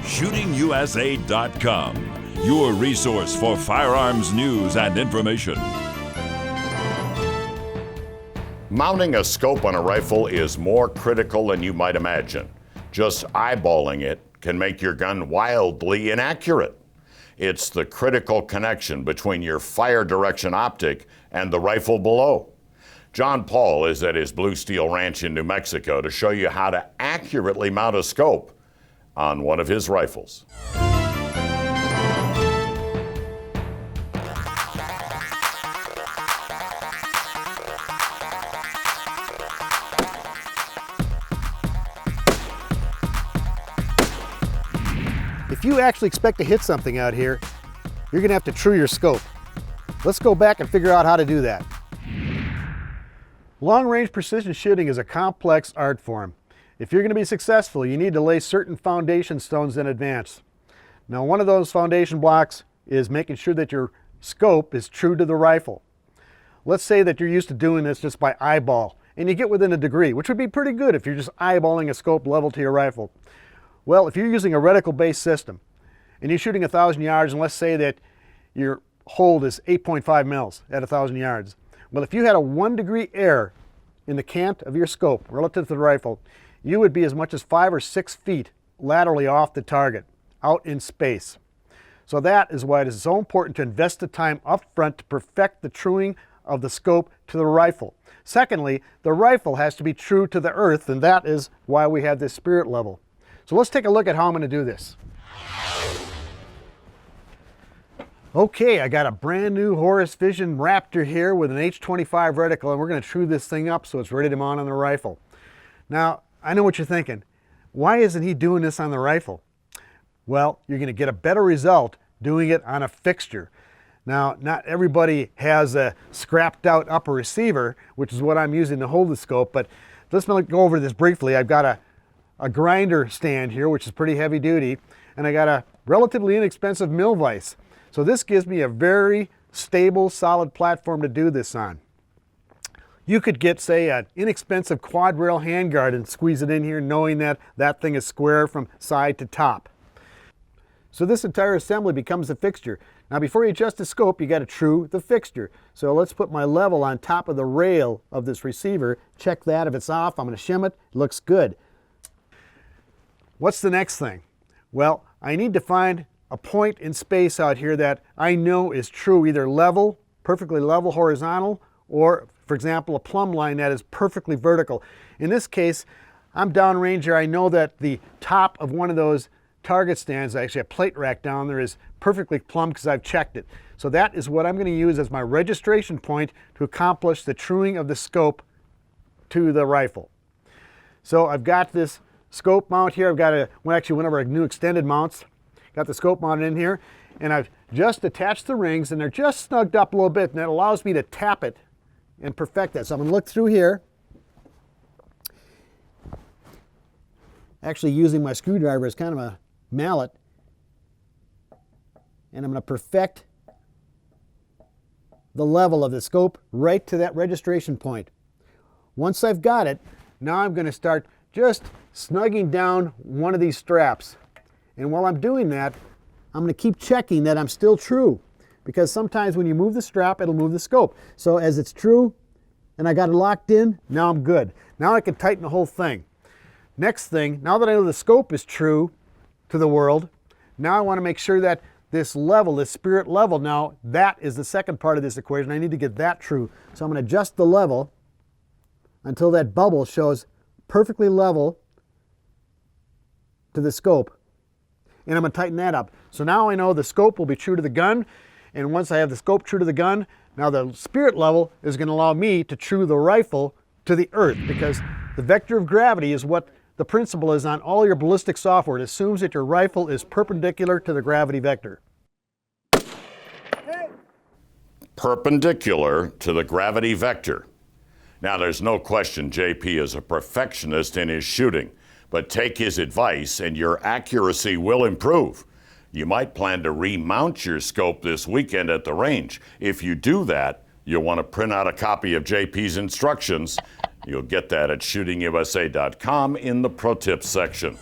ShootingUSA.com, your resource for firearms news and information. Mounting a scope on a rifle is more critical than you might imagine. Just eyeballing it can make your gun wildly inaccurate. It's the critical connection between your fire direction optic and the rifle below. John Paul is at his Blue Steel Ranch in New Mexico to show you how to accurately mount a scope on one of his rifles. If you actually expect to hit something out here, you're gonna have to true your scope. Let's go back and figure out how to do that. Long-range precision shooting is a complex art form. If you're gonna be successful, you need to lay certain foundation stones in advance. Now, one of those foundation blocks is making sure that your scope is true to the rifle. Let's say that you're used to doing this just by eyeball, and you get within a degree, which would be pretty good if you're just eyeballing a scope level to your rifle. Well, if you're using a reticle-based system and you're shooting 1,000 yards, and let's say that your hold is 8.5 mils at 1,000 yards. Well, if you had a 1 degree error in the cant of your scope relative to the rifle, you would be as much as 5 or 6 feet laterally off the target, out in space. So that is why it is so important to invest the time up front to perfect the truing of the scope to the rifle. Secondly, the rifle has to be true to the earth, and that is why we have this spirit level. So let's take a look at how I'm going to do this. Okay, I got a brand new Horus Vision Raptor here with an H25 reticle, and we're going to true this thing up so it's ready to mount on the rifle. Now, I know what you're thinking. Why isn't he doing this on the rifle? Well, you're going to get a better result doing it on a fixture. Now, not everybody has a scrapped out upper receiver, which is what I'm using to hold the scope, but let's go over this briefly. I've got a grinder stand here, which is pretty heavy duty, and I got a relatively inexpensive mill vise. So this gives me a very stable, solid platform to do this on. You could get, say, an inexpensive quad rail handguard and squeeze it in here knowing that that thing is square from side to top. So this entire assembly becomes a fixture. Now, before you adjust the scope, you got to true the fixture. So let's put my level on top of the rail of this receiver. Check that. If it's off, I'm going to shim it. It looks good. What's the next thing? Well, I need to find a point in space out here that I know is true, either level, perfectly level horizontal, or, for example, a plumb line that is perfectly vertical. In this case, I'm downrange here. I know that the top of one of those target stands, actually a plate rack down there, is perfectly plumb because I've checked it. So that is what I'm going to use as my registration point to accomplish the truing of the scope to the rifle. So I've got this scope mount here. I've got one of our new extended mounts. Got the scope mounted in here, and I've just attached the rings, and they're just snugged up a little bit, and that allows me to tap it and perfect that. So I'm going to look through here, actually using my screwdriver as kind of a mallet, and I'm going to perfect the level of the scope right to that registration point. Once I've got it, now I'm going to start just snugging down one of these straps. And while I'm doing that, I'm going to keep checking that I'm still true, because sometimes when you move the strap, it'll move the scope. So as it's true and I got it locked in, now I'm good. Now I can tighten the whole thing. Next thing, now that I know the scope is true to the world, now I want to make sure that this level, this spirit level, now that is the second part of this equation. I need to get that true. So I'm going to adjust the level until that bubble shows perfectly level to the scope. And I'm going to tighten that up. So now I know the scope will be true to the gun, and once I have the scope true to the gun, now the spirit level is going to allow me to true the rifle to the earth, because the vector of gravity is what the principle is on all your ballistic software. It assumes that your rifle is perpendicular to the gravity vector. Perpendicular to the gravity vector. Now, there's no question JP is a perfectionist in his shooting. But take his advice and your accuracy will improve. You might plan to remount your scope this weekend at the range. If you do that, you'll want to print out a copy of JP's instructions. You'll get that at shootingusa.com in the Pro Tips section.